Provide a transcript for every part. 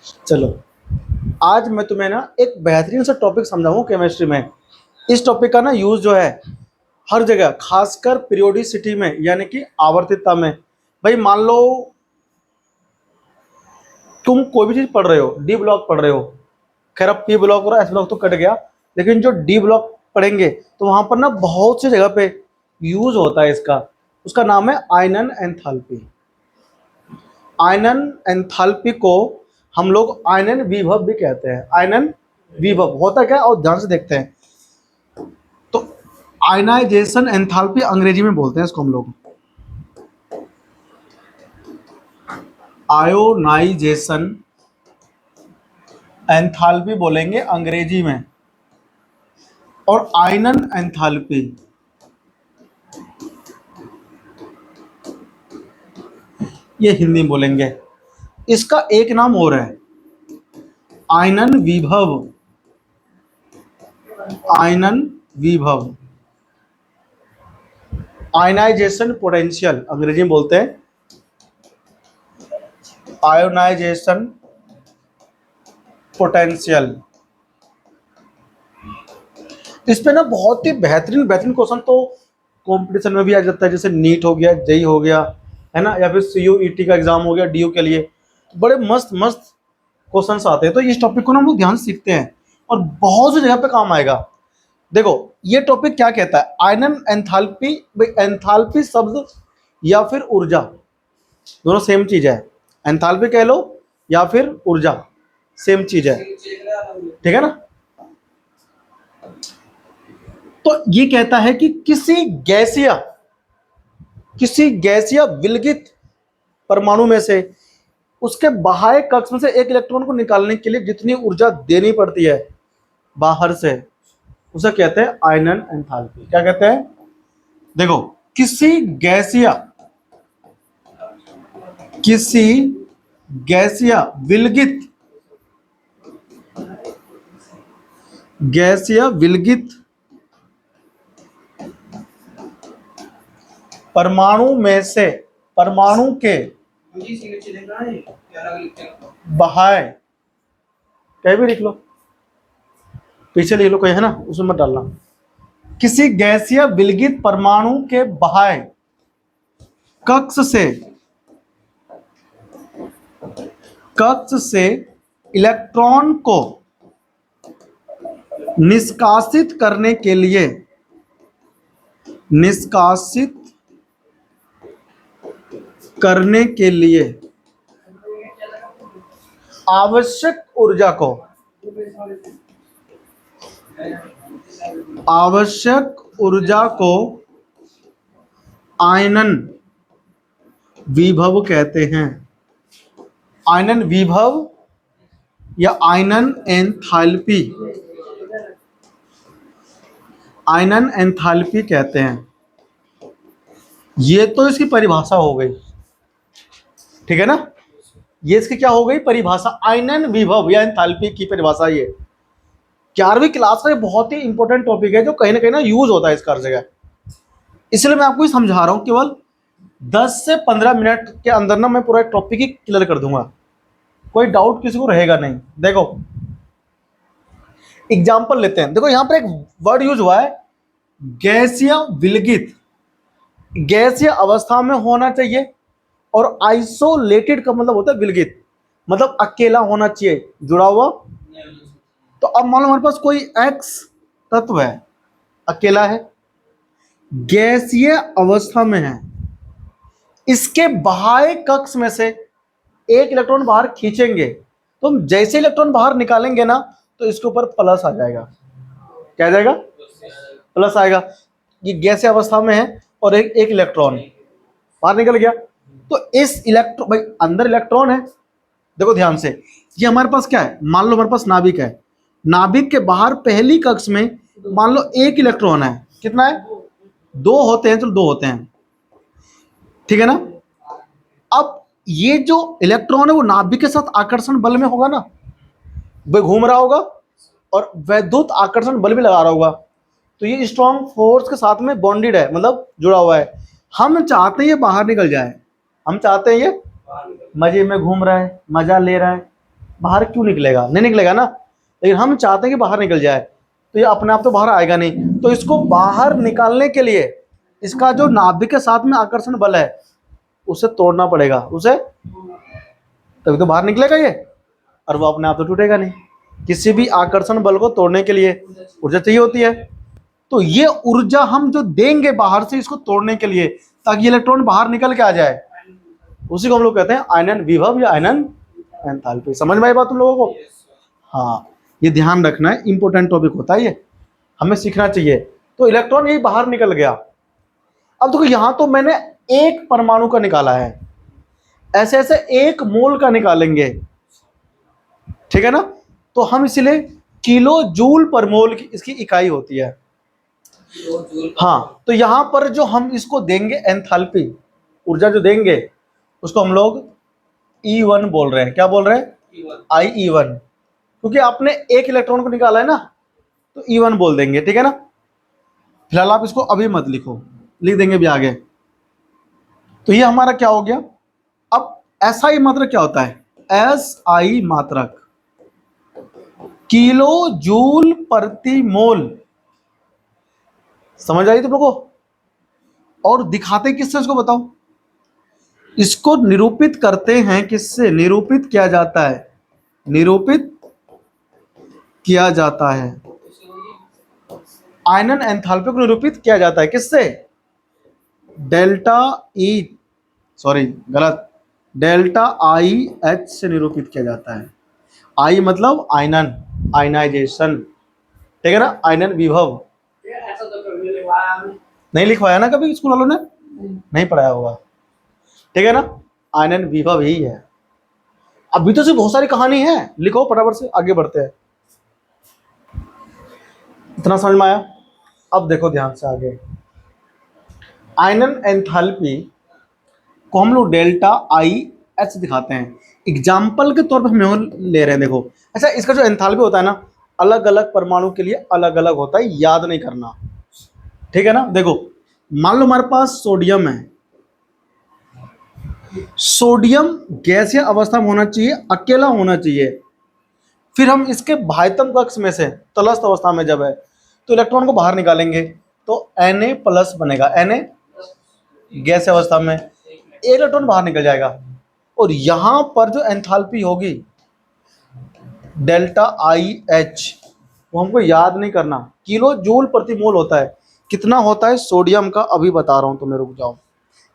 चलो, आज मैं तुम्हें ना एक बेहतरीन सा टॉपिक समझाऊँ केमिस्ट्री में। इस टॉपिक का ना यूज़ जो है हर जगह, खासकर पीरियोडिसिटी में, यानी कि आवर्तिता में। भाई मान लो तुम कोई भी चीज़ पढ़ रहे हो, डी ब्लॉक पढ़ रहे हो। खैर अब पी ब्लॉक और एस ब्लॉक तो कट गया, लेकिन जो डी ब्लॉक पढ़ेंगे तो वहाँ पर ना बहुत सी जगह पे यूज़ होता है इसका। उसका नाम है आयनन एंथैल्पी। आयनन एंथैल्पी को हम लोग आयनन विभव भी कहते हैं। आयनन विभव होता क्या है और ध्यान से देखते हैं। तो आयनाइजेशन एंथैल्पी अंग्रेजी में बोलते हैं इसको हम लोग। आयोनाइजेशन एंथैल्पी बोलेंगे अंग्रेजी में, और आयनन एंथैल्पी ये हिंदी में बोलेंगे। इसका एक नाम और है, आयनन विभव। आयनन विभव, आयनाइजेशन पोटेंशियल अंग्रेजी में बोलते हैं। Ionization potential. इस पे ना बहुत ही बेहतरीन बेहतरीन क्वेश्चन तो कंपटीशन में भी आ जाता है, जैसे नीट हो गया, जेई हो गया, है ना, या फिर सीयूईटी का एग्जाम हो गया, डीयू के लिए। तो बड़े मस्त मस्त क्वेश्चंस आते हैं। तो इस टॉपिक को ना हम लोग ध्यान से सीखते हैं और बहुत सी जगह पे काम आएगा। देखो ये टॉपिक क्या कहता है, आयनन एंथैल्पी। भाई एंथैल्पी शब्द या फिर ऊर्जा दोनों सेम चीज है। एंथैल्पी कह लो या फिर ऊर्जा, सेम चीज है, ठीक है ना। तो ये कहता है कि किसी गैसीय विलगित परमाणु में से उसके बाह्य कक्ष में से एक इलेक्ट्रॉन को निकालने के लिए जितनी ऊर्जा देनी पड़ती है बाहर से, उसे कहते हैं आयनन एंथैल्पी। क्या कहते हैं? देखो, किसी गैसीय विलगित परमाणु में से, परमाणु के बाह्य, कहीं भी लिख लो, पीछे लिख लो कहीं, है ना, उसमें मत डालना। किसी गैसीय विलगित परमाणु के बाह्य कक्ष से इलेक्ट्रॉन को निष्कासित करने के लिए आवश्यक ऊर्जा को आयनन विभव कहते हैं। आयनन विभव या आयनन एंथैल्पी कहते हैं। ये तो इसकी परिभाषा हो गई, ठीक है ना। ये इसकी क्या हो गई? परिभाषा। आयनन विभव या एंथैल्पी की परिभाषा। ये 11वीं क्लास का ये बहुत ही इंपॉर्टेंट टॉपिक है जो कहीं ना यूज होता है इसका हर जगह। इसलिए मैं आपको समझा रहा हूं, केवल 10 से 15 मिनट के अंदर ना मैं पूरा टॉपिक ही क्लियर कर दूंगा, कोई डाउट किसी को रहेगा नहीं। देखो एग्जाम्पल लेते हैं। देखो यहां पर एक वर्ड यूज हुआ है, गैसीय विलगित। गैसीय अवस्था में होना चाहिए, और आइसोलेटेड का मतलब होता है विलगित, मतलब अकेला होना चाहिए, जुड़ा हुआ। तो अब मान लो हमारे पास कोई एक्स तत्व है, अकेला है, गैसीय अवस्था में है, इसके बाह्य कक्ष में से एक इलेक्ट्रॉन बाहर खींचेंगे, तो हम जैसे इलेक्ट्रॉन बाहर निकालेंगे ना तो इसके ऊपर प्लस आ जाएगा। क्या आ जाएगा? प्लस आएगा। ये गैसीय अवस्था में है और एक इलेक्ट्रॉन बाहर निकल गया, तो इस इलेक्ट्रॉन, भाई अंदर इलेक्ट्रॉन है। देखो ध्यान से, ये हमारे पास क्या है, मान लो हमारे पास नाभिक है, नाभिक के बाहर पहली कक्ष में मान लो एक इलेक्ट्रॉन है। कितना है? 2 होते हैं, चलो 2 होते हैं, ठीक है ना। अब ये जो इलेक्ट्रॉन है वो नाभिक के साथ आकर्षण बल में होगा ना, वह घूम रहा होगा और वैद्युत आकर्षण बल भी लगा रहा होगा, तो ये स्ट्रॉन्ग फोर्स के साथ में बॉन्डेड है, मतलब जुड़ा हुआ है। हम चाहते हैं ये बाहर निकल जाए, हम चाहते हैं ये मजे में घूम रहा है, मजा ले रहा है, बाहर क्यों निकलेगा? नहीं निकलेगा ना, लेकिन हम चाहते हैं कि बाहर निकल जाए, तो ये अपने आप तो बाहर आएगा नहीं। तो इसको बाहर निकालने के लिए इसका जो नाभिक के साथ में आकर्षण बल है उसे तोड़ना पड़ेगा, उसे, तभी तो बाहर निकलेगा ये, और वो अपने आप तो टूटेगा नहीं। किसी भी आकर्षण बल को तोड़ने के लिए ऊर्जा चाहिए होती है। तो ये ऊर्जा हम जो देंगे बाहर से इसको तोड़ने के लिए, ताकि इलेक्ट्रॉन बाहर निकल के आ जाए, उसी को हम लोग कहते हैं आयनन विभव या आयनन एंथैल्पी। समझ में आई बात तुम लोगों को? हाँ, ये ध्यान रखना है, इंपॉर्टेंट टॉपिक होता है ये, हमें सीखना चाहिए। तो इलेक्ट्रॉन यही बाहर निकल गया। अब देखो यहां तो मैंने एक परमाणु का निकाला है, ऐसे ऐसे एक मोल का निकालेंगे, ठीक है ना? तो हम इसलिए किलो जूल पर मोल की इसकी इकाई होती है। हाँ, तो यहां पर जो हम इसको देंगे एंथैल्पी, ऊर्जा जो देंगे उसको हम लोग E1 बोल रहे हैं। क्या बोल रहे हैं? IE1, क्योंकि आपने एक इलेक्ट्रॉन को निकाला है ना, तो E1 बोल देंगे, ठीक है ना? फिलहाल आप इसको अभी मत लिखो, लिख देंगे भी आगे। तो ये हमारा क्या हो गया? अब SI मात्रक क्या होता है? SI मात्रक किलो जूल प्रति मोल। समझ आई तुम लोगों को? और दिखाते किससे इसको बताओ? इसको निरूपित करते हैं किससे? निरूपित किया जाता है, निरूपित किया जाता है, आयनन एंथैल्पी को निरूपित किया जाता है किससे? डेल्टा ई, सॉरी गलत, डेल्टा आई एच से निरूपित किया जाता है। आई मतलब आयनन, आयनाइजेशन, ठीक है ना? आयनन विभव। नहीं लिखवाया ना कभी स्कूल वालों ने? नहीं पढ़ाया होगा, ठीक है ना? आयनन विभव ही है। अभी तो सिर्फ बहुत सारी कहानी है, लिखो फटाफट से, आगे बढ़ते हैं। इतना समझ में आया? अब देखो ध्यान से आगे, आयनन एंथैल्पी को हम लोग डेल्टा आई एच दिखाते हैं। एग्जाम्पल के तौर पर हम ले रहे हैं, देखो। अच्छा, इसका जो एंथैल्पी होता है ना, अलग अलग परमाणु के लिए अलग अलग होता है, याद नहीं करना, ठीक है ना? देखो, मान लो हमारे पास सोडियम है, सोडियम गैसीय अवस्था में होना चाहिए, अकेला होना चाहिए। फिर हम इसके बाह्यतम कक्ष में से तटस्थ अवस्था में जब है तो इलेक्ट्रॉन को बाहर निकालेंगे, तो Na+ बनेगा। Na गैस अवस्था में एक इलेक्ट्रॉन बाहर निकल जाएगा। और यहां पर जो एंथैल्पी होगी डेल्टा आई एच, वो हमको याद नहीं करना, किलो जूल प्रति मोल होता है। कितना होता है सोडियम का अभी बता रहा हूं, तुम्हें रुक जाओ।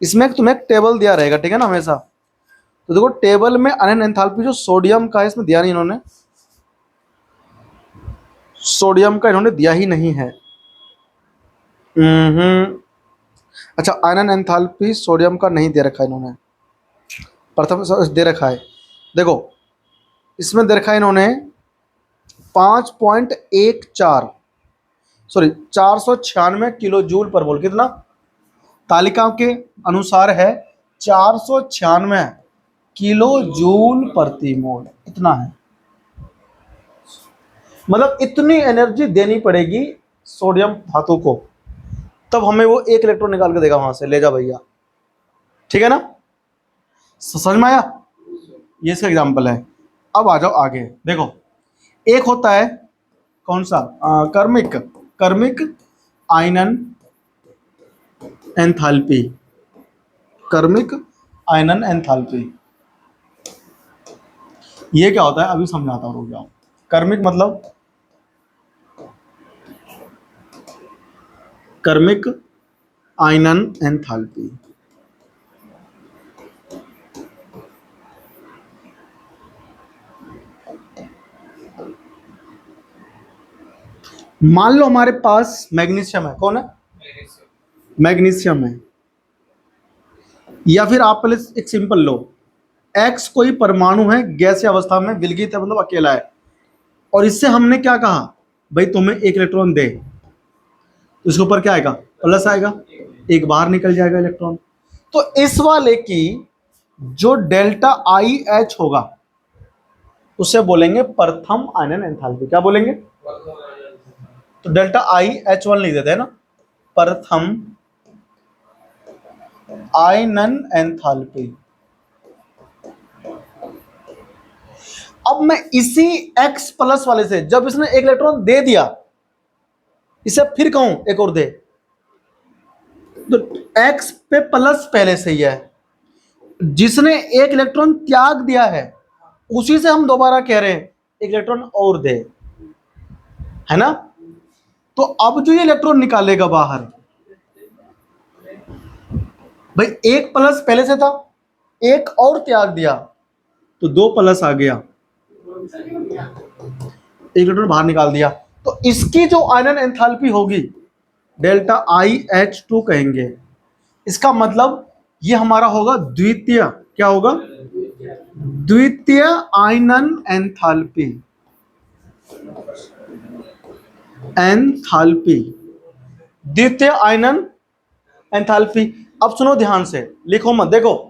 इसमें तुम्हें एक टेबल दिया रहेगा, ठीक है ना, हमेशा। तो देखो टेबल में आयनन एंथैल्पी जो सोडियम का है इसमें दिया नहीं इन्होंने, सोडियम का इन्होंने दिया ही नहीं है। अच्छा, आयनन एंथैल्पी सोडियम का नहीं दे रखा है इन्होंने, प्रथम दे रखा है, देखो इसमें दे रखा है इन्होंने 5.14, सॉरी 496 किलो जूल पर मोल। कितना? तालिका के अनुसार है 496 किलो जूल प्रति मोल, इतना है। मतलब इतनी एनर्जी देनी पड़ेगी सोडियम धातु को, तब हमें वो एक इलेक्ट्रॉन निकाल के देगा वहां से, ले जा भैया, ठीक है ना? समझ में आया? ये इसका एग्जाम्पल है। अब आ जाओ आगे, देखो एक होता है कौन सा? कर्मिक, कर्मिक आयनन एंथैल्पी, कर्मिक आयनन एंथैल्पी। ये क्या होता है अभी समझाता हूं, रुक जाओ। कर्मिक मतलब कर्मिक आयनन एंथैल्पी, मान लो हमारे पास मैग्नीशियम है, कौन है? मैग्नीशियम है। या फिर आप पहले एक सिंपल लो, एक्स कोई परमाणु है, गैसीय अवस्था में विलगित है, मतलब अकेला है, और इससे हमने क्या कहा भाई तुम्हें एक इलेक्ट्रॉन दे, तो इसके ऊपर क्या आएगा? प्लस आएगा, एक बाहर निकल जाएगा इलेक्ट्रॉन। तो इस वाले की जो डेल्टा आई एच होगा उसे बोलेंगे प्रथम आयनन एंथैल्पी। क्या बोलेंगे? तो डेल्टा आई एच 1 लिख देते हैं ना, प्रथम आयनन एंथैल्पी। अब मैं इसी X प्लस वाले से जब इसने एक इलेक्ट्रॉन दे दिया, इसे फिर कहूं एक और दे, तो X पे प्लस पहले से ही है, जिसने एक इलेक्ट्रॉन त्याग दिया है उसी से हम दोबारा कह रहे हैं एक इलेक्ट्रॉन और दे, है ना। तो अब जो ये इलेक्ट्रॉन निकालेगा बाहर, भाई एक प्लस पहले से था, एक और त्याग दिया तो 2 प्लस आ गया, एक इलेक्ट्रॉन बाहर निकाल दिया, तो इसकी जो आयनन एंथैल्पी होगी डेल्टा IH2 कहेंगे। इसका मतलब ये हमारा होगा द्वितीय, क्या होगा, द्वितीय आयनन एंथैल्पी, एंथैल्पी, द्वितीय आयनन एंथैल्पी। अब सुनो ध्यान से, लिखो मत, देखो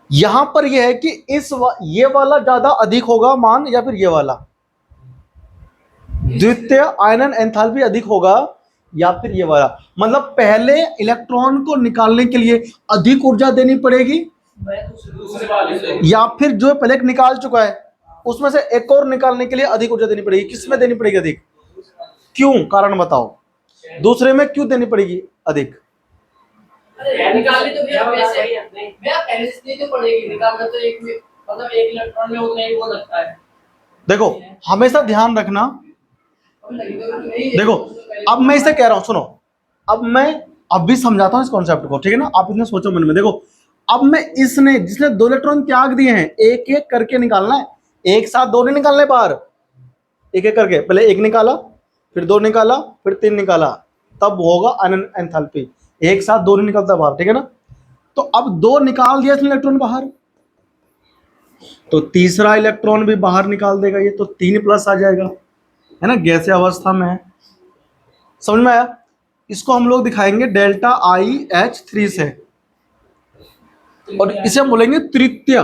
यहां पर यह है कि ये वाला ज्यादा अधिक होगा मान या फिर ये वाला, द्वितीय आयनन एंथैल्पी अधिक होगा या फिर ये वाला, मतलब पहले इलेक्ट्रॉन को निकालने के लिए अधिक ऊर्जा देनी पड़ेगी या फिर जो पहले निकाल चुका है उसमें से एक और निकालने के लिए अधिक ऊर्जा देनी पड़ेगी। किसमें देनी पड़ेगी अधिक, क्यों, कारण बताओ, दूसरे में क्यों देनी पड़ेगी अधिक। निकालनी तो भैया पहले से तो पड़ेगी, निकालना तो एक में, मतलब एक इलेक्ट्रॉन में उतना ही वो लगता है। देखो हमेशा ध्यान रखना, देखो अब मैं इसे कह रहा हूं, सुनो अब मैं अभी समझाता हूं इस कॉन्सेप्ट को, ठीक है ना। आप इसमें सोचो मन में, देखो अब मैं इसने जिसने 2 इलेक्ट्रॉन त्याग दिए हैं एक एक करके निकालना है, एक साथ 2 नहीं निकालने बाहर, एक एक करके, पहले 1 निकाला फिर 2 निकाला फिर 3 निकाला, तब होगा आयनन एंथैल्पी, एक साथ 2 नहीं निकलता बाहर, ठीक है ना। तो अब 2 निकाल दिया इसने इलेक्ट्रॉन बाहर, तो तीसरा इलेक्ट्रॉन भी बाहर निकाल देगा ये, तो 3 प्लस आ जाएगा, है ना, गैसीय अवस्था में है। समझ में आया। इसको हम लोग दिखाएंगे डेल्टा IH3 से, और इसे हम बोलेंगे तृतीय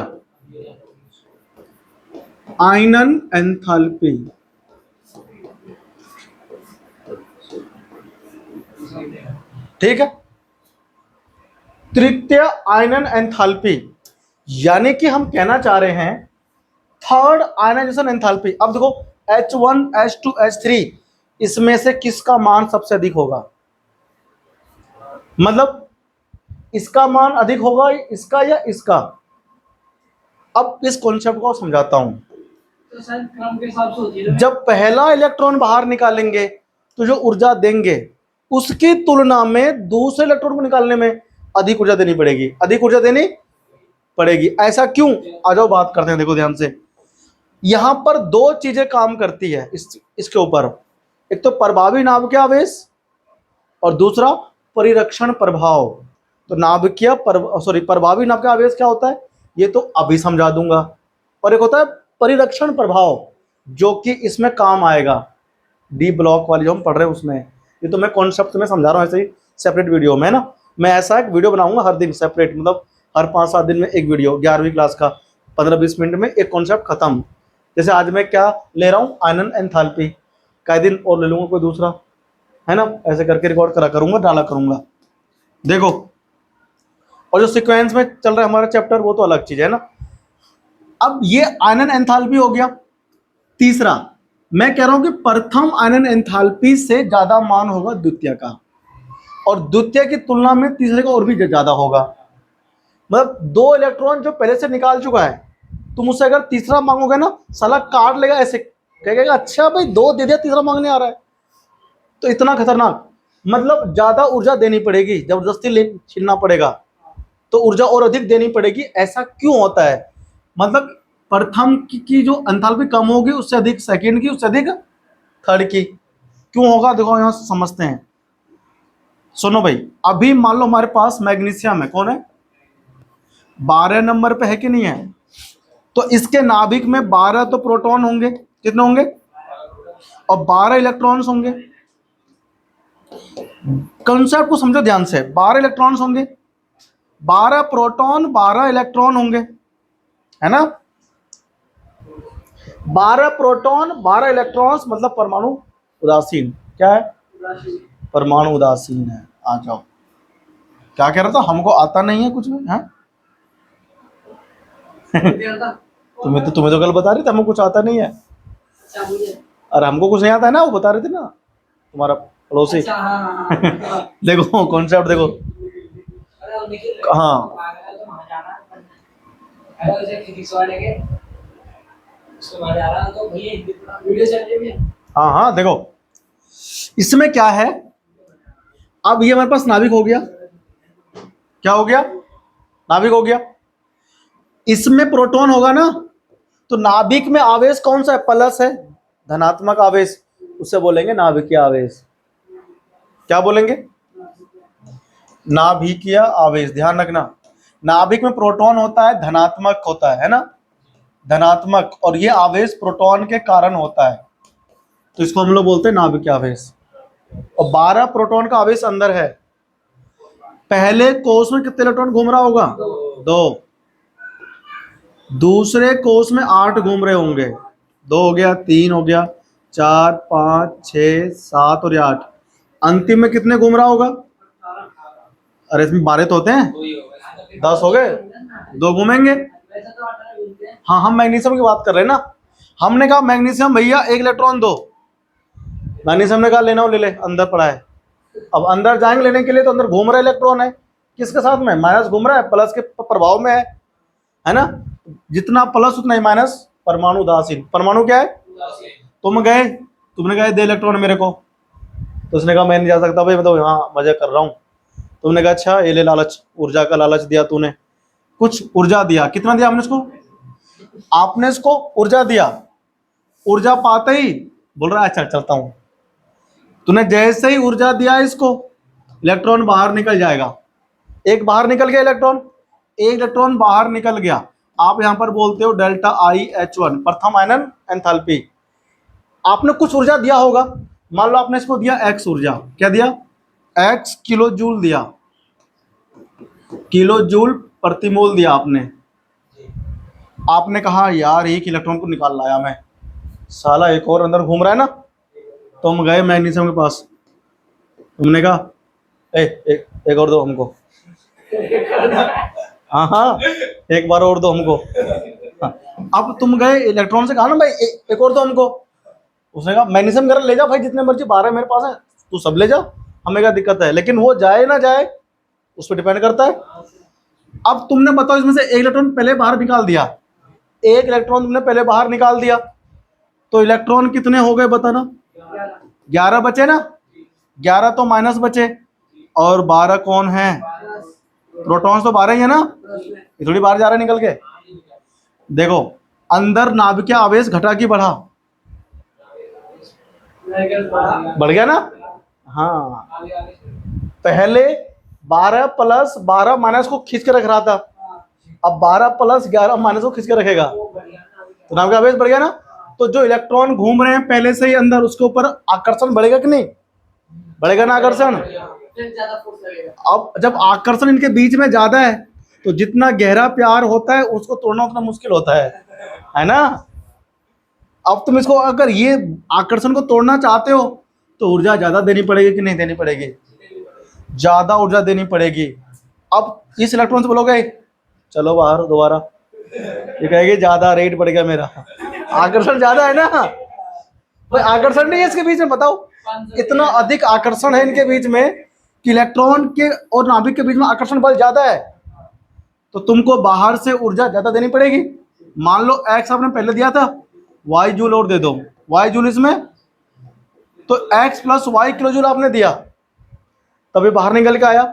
आयनन एंथैल्पी, ठीक है, तृतीय आयनन एंथैल्पी, यानी कि हम कहना चाह रहे हैं थर्ड आयनाइजेशन एंथैल्पी। अब देखो H1 H2 H3 इसमें से किसका मान सबसे अधिक होगा, मतलब इसका मान अधिक होगा इसका या इसका। अब इस कॉन्सेप्ट को समझाता हूं, तो शायद क्रम के हिसाब से होती है। जब पहला इलेक्ट्रॉन बाहर निकालेंगे तो जो ऊर्जा देंगे उसकी तुलना में दूसरे इलेक्ट्रॉन को निकालने में अधिक ऊर्जा देनी पड़ेगी, अधिक ऊर्जा देनी पड़ेगी। ऐसा क्यों, आ जाओ बात करते हैं। देखो ध्यान से, यहां पर 2 चीजें काम करती है इसके ऊपर, एक तो प्रभावी नाभिकीय आवेश और दूसरा परिरक्षण प्रभाव। तो प्रभावी नाभिकीय आवेश क्या होता है ये तो अभी समझा दूंगा, और एक होता है परिरक्षण प्रभाव जो कि इसमें काम आएगा, डी ब्लॉक वाली जो हम पढ़ रहे हैं उसमें। ये तो मैं कॉन्सेप्ट में समझा रहा हूँ ऐसे ही सेपरेट वीडियो में, ना मैं ऐसा एक वीडियो बनाऊंगा हर दिन सेपरेट, मतलब हर 5-7 दिन में एक वीडियो, 11वीं क्लास का 15-20 मिनट में एक कॉन्सेप्ट खत्म। जैसे आज मैं क्या ले रहा हूँ, आयनन एंथैल्पी, कई दिन और ले लूंगा कोई दूसरा, है ना, ऐसे करके रिकॉर्ड करा करूंगा, डाला करूंगा। देखो, और जो सीक्वेंस में चल रहा है हमारा चैप्टर वो तो अलग चीज है ना। अब ये आयनन एंथैल्पी हो गया। तीसरा मैं कह रहा हूं कि प्रथम आयनन एंथैल्पी से ज्यादा मान होगा द्वितीय का, और द्वितीय की तुलना में तीसरे का और भी ज्यादा होगा। मतलब 2 इलेक्ट्रॉन जो पहले से निकाल चुका है, तुम उससे अगर तीसरा मांगोगे ना, साला काट लेगा, ऐसे कहेगा अच्छा भाई 2 दे दिया तीसरा मांगने आ रहा है, तो इतना खतरनाक, मतलब ज्यादा ऊर्जा देनी पड़ेगी, जबरदस्ती छीनना पड़ेगा, तो ऊर्जा और अधिक देनी पड़ेगी। ऐसा क्यों होता है, मतलब प्रथम की जो एंथैल्पी कम होगी उससे अधिक सेकंड की, उससे अधिक थर्ड की, क्यों होगा देखो यहां समझते हैं। सुनो भाई, अभी मान लो हमारे पास मैग्नीशियम है, कौन है 12 नंबर पे है कि नहीं है, तो इसके नाभिक में 12 तो प्रोटॉन होंगे, कितने होंगे, और 12 इलेक्ट्रॉन्स होंगे। कंसेप्ट को समझो ध्यान से, 12 इलेक्ट्रॉन्स होंगे, 12 प्रोटॉन 12 इलेक्ट्रॉन होंगे, है ना, 12 प्रोटॉन 12 इलेक्ट्रॉन्स, मतलब परमाणु उदासीन, क्या है, परमाणु उदासीन है। आ जाओ, क्या कह रहा था, हमको आता नहीं है कुछ भी, हाँ तुम्हें तो कल बता रही थी हमको कुछ आता नहीं है। अच्छा मुझे और हमको कुछ नहीं आता है ना, वो बता रहे थे ना तुम्हारा पड़ोसी। अच्छा हाँ देखो कॉन्सेप्ट देखो। अरे वो निखिल हाँ तो वहाँ जाना है वैसे फिजिक्स वाले के उसको वहाँ जा रहा है तो भैया हिंदी पढ़ा वीडियो चल रही है। हाँ हाँ देखो इसमें क्या है, अब ये हमारे पास नाभिक हो गया, क्या हो गया, नाभिक हो गया। इसमें प्रोटॉन होगा ना, तो नाभिक में आवेश कौन सा है, प्लस है, धनात्मक आवेश, उसे बोलेंगे नाभिकीय आवेश। क्या बोलेंगे, नाभिकीय आवेश। ध्यान रखना, नाभिक में प्रोटॉन होता है, धनात्मक होता है ना, धनात्मक, और ये आवेश प्रोटॉन के कारण होता है, तो इसको हम लोग बोलते हैं नाभिकीय आवेश। और 12 प्रोटॉन का आवेश अंदर है। पहले कोष में कितने इलेक्ट्रॉन घूम रहा होगा, 2। दूसरे कोष में 8 घूम रहे होंगे, 2 हो गया, 3 हो गया, 4 5 6 7 और ये 8। अंतिम में कितने घूम रहा होगा, अरे इसमें 12 तो होते हैं, 10 हो गए, 2 घूमेंगे। वैसे तो 18 मिलते हैं। हाँ हम मैग्नीशियम की बात कर रहे हैं ना, हमने कहा मैग्नीशियम भैया 1 इलेक्ट्रॉन दो, मैग्नीशियम ने कहा लेना हो ले ले, अंदर पड़ा है। अब अंदर जाएंगे लेने के लिए, तो अंदर घूम रहा इलेक्ट्रॉन है, किसके साथ में, माइनस घूम रहा है, प्लस के प्रभाव में है ना, जितना प्लस उतना ही माइनस, परमाणु उदासीन। परमाणु क्या है, तुम गए, तुमने कहा दे इलेक्ट्रॉन मेरे को, तो उसने कहा मैं नहीं जा सकता भाई, मैं तो यहाँ मजे कर रहा हूँ। तुमने कहा अच्छा ये ले लालच, ऊर्जा का लालच दिया तूने, कुछ ऊर्जा दिया, कितना दिया आपने इसको, आपने इसको ऊर्जा दिया, ऊर्जा पाते ही बोल रहा है अच्छा चलता हूँ। तूने जैसे ही ऊर्जा दिया इसको, इलेक्ट्रॉन बाहर निकल जाएगा, एक बाहर निकल गया इलेक्ट्रॉन, एक इलेक्ट्रॉन बाहर निकल गया, आप यहां पर बोलते हो डेल्टा IH1, प्रथम आयनन एंथैल्पी। आपने कुछ ऊर्जा दिया होगा, मान लो आपने इसको दिया x ऊर्जा, क्या दिया, x किलो जूल दिया, किलो जूल प्रति मोल दिया आपने। आपने कहा यार एक इलेक्ट्रॉन को निकाल लाया मैं, साला एक और अंदर घूम रहा है ना, तुम गए मैग्नीशियम के पास, तुमने कहा एक और दो हमको, हाँ हाँ एक बार और दो हमको। हाँ, अब तुम गए इलेक्ट्रॉन से कहा ना भाई एक और दो हमको, उसने कहा मैग्नीशियम कर ले जा भाई जितने मर्जी 12 मेरे पास है, तू सब ले जा, हमें क्या दिक्कत है, लेकिन वो जाए ना जाए उस पर डिपेंड करता है। अब तुमने बताओ इसमें से एक इलेक्ट्रॉन पहले बाहर निकाल दिया, एक इलेक्ट्रॉन तुमने पहले बाहर निकाल दिया, तो इलेक्ट्रॉन कितने हो गए बताना, 11 बचे ना, 11 तो माइनस बचे, और 12 कौन है, प्रोटॉन्स तो 12 ही है ना, ये थोड़ी बाहर जा रहा है निकल के। देखो अंदर नाभिकीय आवेश घटा कि बढ़ा, बढ़ गया ना। हाँ पहले 12 प्लस 12 माइनस को खींच के रख रहा था, अब 12 प्लस 11 माइनस को खींच के रखेगा, तो नाभिकीय आवेश बढ़ गया ना। तो जो इलेक्ट्रॉन घूम रहे हैं पहले से ही अंदर, उसके ऊपर आकर्षण बढ़ेगा कि नहीं, बढ़ेगा ना आकर्षण। ज्यादा फोर्स लगेगा। अब जब आकर्षण इनके बीच में ज्यादा है, तो जितना गहरा प्यार होता है उसको तोड़ना उतना मुश्किल होता है ना। अब तुम इसको अगर ये आकर्षण को तोड़ना चाहते हो, तो ऊर्जा ज्यादा देनी पड़ेगी कि नहीं देनी पड़ेगी, ज्यादा ऊर्जा देनी पड़ेगी। अब इस इलेक्ट्रॉन से बोलोगे चलो बाहर दोबारा, ये कहेगी ज्यादा रेट बढ़ गया मेरा, आकर्षण ज्यादा है ना भाई, आकर्षण नहीं है इसके बीच में, बताओ इतना अधिक आकर्षण है इनके बीच में कि इलेक्ट्रॉन के और नाभिक के बीच में आकर्षण बल ज्यादा है, तो तुमको बाहर से ऊर्जा ज्यादा देनी पड़ेगी। मान लो x आपने पहले दिया था, y जूल और दे दो, y जूल इसमें, तो x plus y kilo joule आपने दिया, तभी बाहर निकल के आया।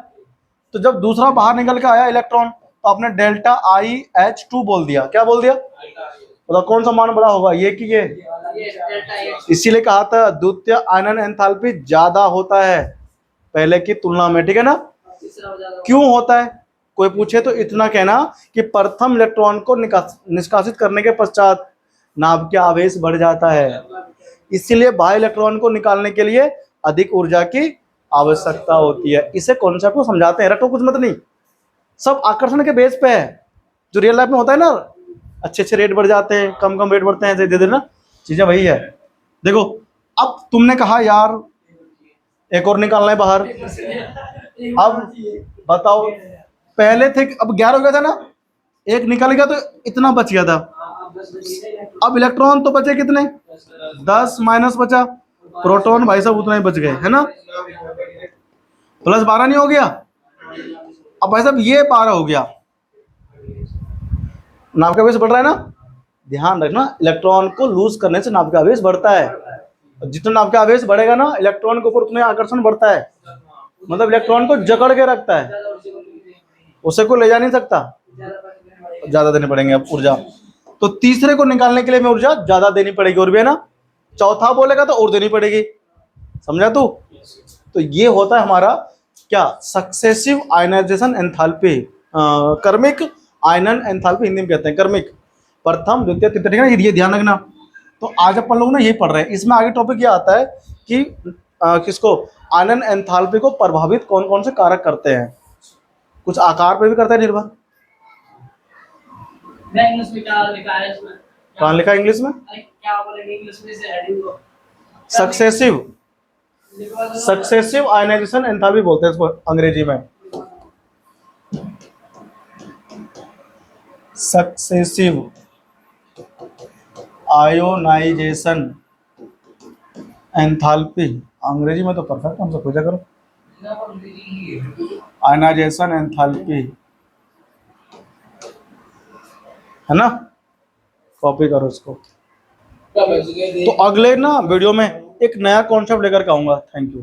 तो जब दूसरा बाहर निकल के आया इलेक्ट्रॉन, तो आपने डेल्टा IH2 बोल दिया, क्या बोल दिया, तो कौन सा मान बड़ा होगा, ये कि ये, इसीलिए कहा था द्वितीय आयनन एंथैल्पी ज्यादा होता है पहले की तुलना में, ठीक है ना। क्यों होता है, कोई पूछे तो इतना कहना कि प्रथम इलेक्ट्रॉन को निष्कासित करने के पश्चात नाभिकीय आवेश बढ़ जाता है, इसीलिए बाह्य इलेक्ट्रॉन को निकालने के लिए अधिक ऊर्जा की आवश्यकता होती है। इसे कॉन्सेप्ट को समझाते हैं, रटो कुछ मत नहीं, सब आकर्षण के बेस पे है। जो रियल लाइफ में होता है ना, अच्छे अच्छे रेट बढ़ जाते हैं, कम कम रेट बढ़ते हैं, ऐसे दे देना, चीजें वही है। देखो अब तुमने कहा यार एक और निकालना है बाहर, अब बताओ पहले थे अब 11 हो गया था ना, एक निकल गया तो इतना बच गया था, अब इलेक्ट्रॉन तो बचे कितने, 10 माइनस बचा, प्रोटॉन भाई साहब उतना ही बच गए, है ना, प्लस 12 नहीं हो गया। अब भाई साहब ये 12 हो गया, नाभिक आवेश बढ़ रहा है ना, ध्यान रखना इलेक्ट्रॉन को लूज करने से नाभिक आवेश बढ़ता है। जितना नाभिक आवेश बढ़ेगा ना, इलेक्ट्रॉन के ऊपर उतना आकर्षण बढ़ता है, मतलब इलेक्ट्रॉन को जकड़ के रखता है, उसे कोई ले जा नहीं सकता, ज्यादा देने पड़ेंगे अब ऊर्जा। तो तीसरे को निकालने के लिए हमें ऊर्जा ज्यादा देनी पड़ेगी, और भी है ना, चौथा बोलेगा तो और देनी पड़ेगी, समझा तू। तो ये होता है हमारा क्या, सक्सेसिव आयनाइजेशन एंथैल्पी, क्रमिक आयनन एंथैल्पी हिंदी में कहते हैं, क्रमिक, प्रथम द्वितीय तृतीय, ठीक है ना, ये ध्यान रखना। तो आज अपन लोग ना यही पढ़ रहे हैं, इसमें आगे टॉपिक ये आता है कि किसको, आयनन एंथैल्पी को प्रभावित कौन कौन से कारक करते हैं, कुछ आकार पे भी करता है निर्भर। मैं इंग्लिश में क्या लिखा है इसमें, कहाँ लिखा है इंग्लिश में, अरे क्या बोलेंगे इंग्लिश में, से हेडिंग को सक्सेसिव आयनाइजेशन एंथैल्पी बोलते हैं इसको अंग्रेजी में, सक्सेसिव आयोनाइजेशन एंथैल्पी, अंग्रेजी में तो परफेक्ट, हमसे पूछा करो, आयनाइजेशन एंथैल्पी, है ना, कॉपी करो इसको। तो अगले ना वीडियो में एक नया कॉन्सेप्ट लेकर के आऊंगा। Thank you.